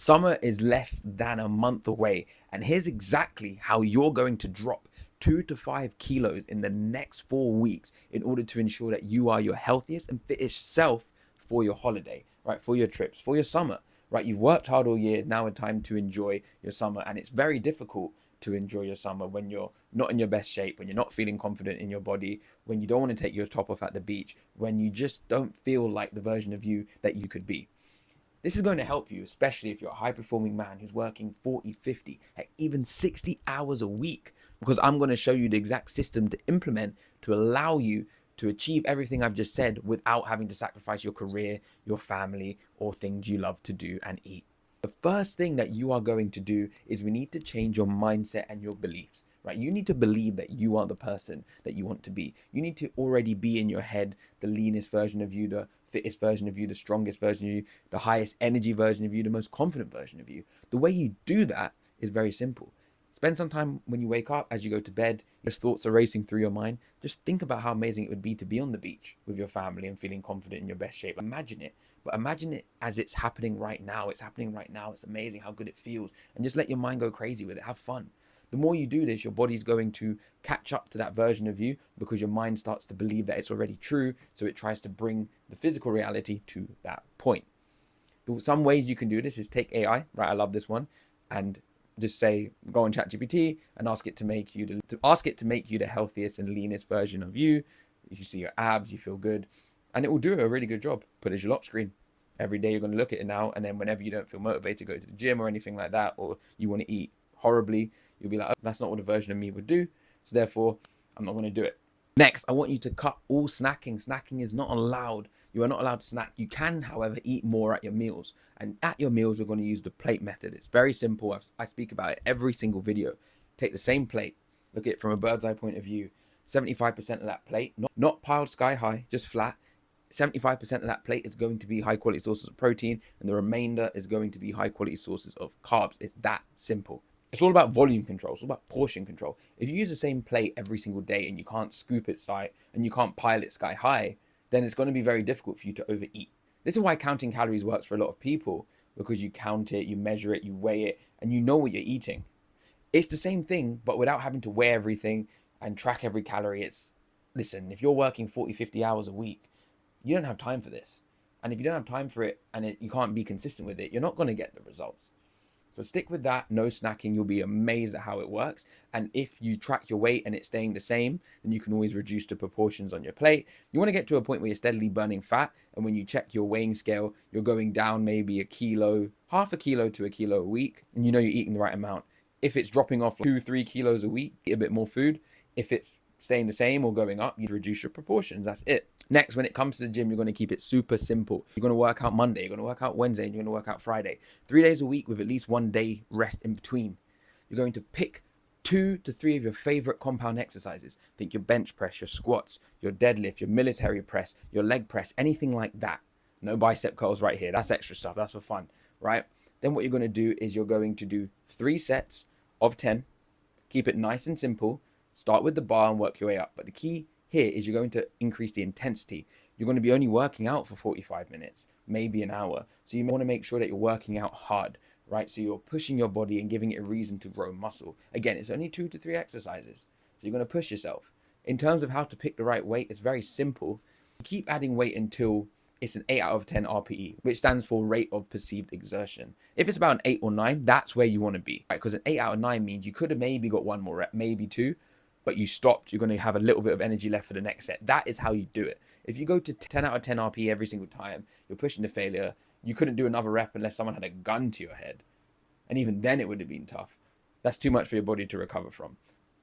Summer is less than a month away, and here's exactly how you're going to drop 2 to 5 kilos in the next 4 weeks in order to ensure that you are your healthiest and fittest self for your holiday, right? For your trips, for your summer, right? You've worked hard all year. Now it's time to enjoy your summer, and it's very difficult to enjoy your summer when you're not in your best shape, when you're not feeling confident in your body, when you don't want to take your top off at the beach, when you just don't feel like the version of you that you could be. This is going to help you, especially if you're a high performing man who's working 40, 50, heck, even 60 hours a week, because I'm going to show you the exact system to implement to allow you to achieve everything I've just said without having to sacrifice your career, your family, or things you love to do and eat. The first thing that you are going to do is we need to change your mindset and your beliefs, right? You need to believe that you are the person that you want to be. You need to already be in your head the leanest version of you, the fittest version of you, the strongest version of you, the highest energy version of you, the most confident version of you. The way you do that is very simple. Spend some time when you wake up, as you go to bed, your thoughts are racing through your mind. Just think about how amazing it would be to be on the beach with your family and feeling confident in your best shape. Imagine it, but imagine it as it's happening right now. It's happening right now. It's amazing how good it feels. And just let your mind go crazy with it. Have fun. The more you do this, your body's going to catch up to that version of you because your mind starts to believe that it's already true. So it tries to bring the physical reality to that point. Some ways you can do this is take AI, right? I love this one. And just say, go on ChatGPT and ask it to make you the healthiest and leanest version of you. You see your abs, you feel good, and it will do a really good job. Put it as your lock screen. Every day you're going to look at it now, and then whenever you don't feel motivated to go to the gym or anything like that, or you want to eat horribly, you'll be like, oh, that's not what a version of me would do, so therefore I'm not going to do it. Next, I want you to cut all snacking. Snacking is not allowed. You are not allowed to snack. You can, however, eat more at your meals. And at your meals, we're going to use the plate method. It's very simple. I speak about it every single video. Take the same plate. Look at it from a bird's eye point of view. 75% of that plate, not piled sky high, just flat. 75% of that plate is going to be high quality sources of protein, and the remainder is going to be high quality sources of carbs. It's that simple. It's all about volume control. It's all about portion control. If you use the same plate every single day and you can't scoop it sky and you can't pile it sky high, then it's going to be very difficult for you to overeat. This is why counting calories works for a lot of people, because you count it, you measure it, you weigh it, and you know what you're eating. It's the same thing, but without having to weigh everything and track every calorie. Listen, if you're working 40, 50 hours a week, you don't have time for this. And if you don't have time for it and you can't be consistent with it, you're not going to get the results. So stick with that, no snacking. You'll be amazed at how it works. And if you track your weight and it's staying the same, then you can always reduce the proportions on your plate. You want to get to a point where you're steadily burning fat. And when you check your weighing scale, you're going down maybe a kilo, half a kilo to a kilo a week. And you know you're eating the right amount. If it's dropping off 2-3 kilos a week, eat a bit more food. If it's staying the same or going up, you reduce your proportions. That's it. Next, when it comes to the gym, you're going to keep it super simple. You're going to work out Monday, you're going to work out Wednesday, and you're going to work out Friday. 3 days a week with at least 1 day rest in between. You're going to pick 2 to 3 of your favorite compound exercises. Think your bench press, your squats, your deadlift, your military press, your leg press, anything like that. No bicep curls right here. That's extra stuff. That's for fun, right? Then what you're going to do is you're going to do 3 sets of 10. Keep it nice and simple. Start with the bar and work your way up. But the key here is you're going to increase the intensity. You're going to be only working out for 45 minutes, maybe an hour. So you want to make sure that you're working out hard, right? So you're pushing your body and giving it a reason to grow muscle. Again, it's only 2 to 3 exercises. So you're going to push yourself. In terms of how to pick the right weight, it's very simple. Keep adding weight until it's an 8 out of 10 RPE, which stands for rate of perceived exertion. If it's about an 8 or 9, that's where you want to be, right? Because an 8 out of 9 means you could have maybe got 1 more rep, maybe 2, but you stopped. You're going to have a little bit of energy left for the next set. That is how you do it. If you go to 10 out of 10 RPE every single time, you're pushing to failure. You couldn't do another rep unless someone had a gun to your head. And even then it would have been tough. That's too much for your body to recover from.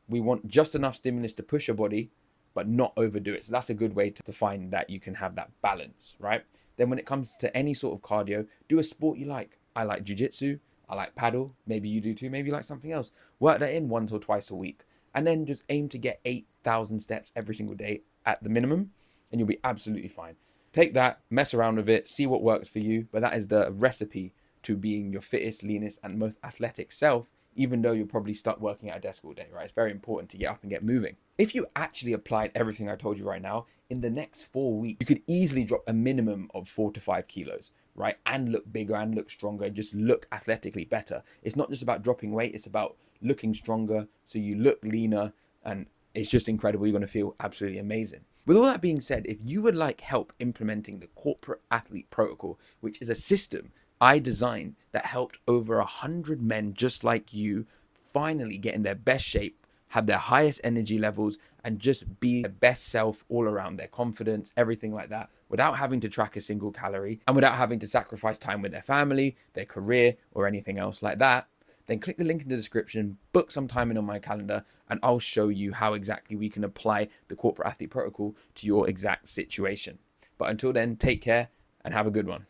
We want just enough stimulus to push your body, but not overdo it. So that's a good way to find that you can have that balance, right? Then when it comes to any sort of cardio, do a sport you like. I like jiu-jitsu. I like paddle. Maybe you do too. Maybe you like something else. Work that in 1 or 2 a week. And then just aim to get 8,000 steps every single day at the minimum, and you'll be absolutely fine. Take that, mess around with it, see what works for you, but that is the recipe to being your fittest, leanest, and most athletic self even though you'll probably start working at a desk all day, right? It's very important to get up and get moving. If you actually applied everything I told you right now, in the next 4 weeks, you could easily drop a minimum of 4 to 5 kilos, right? And look bigger and look stronger and just look athletically better. It's not just about dropping weight, it's about looking stronger so you look leaner, and it's just incredible. You're going to feel absolutely amazing. With all that being said, if you would like help implementing the corporate athlete protocol, which is a system I designed that helped over 100 men just like you finally get in their best shape, have their highest energy levels, and just be their best self all around, their confidence, everything like that, without having to track a single calorie and without having to sacrifice time with their family, their career, or anything else like that, then click the link in the description, book some time in on my calendar, and I'll show you how exactly we can apply the corporate athlete protocol to your exact situation. But until then, take care and have a good one.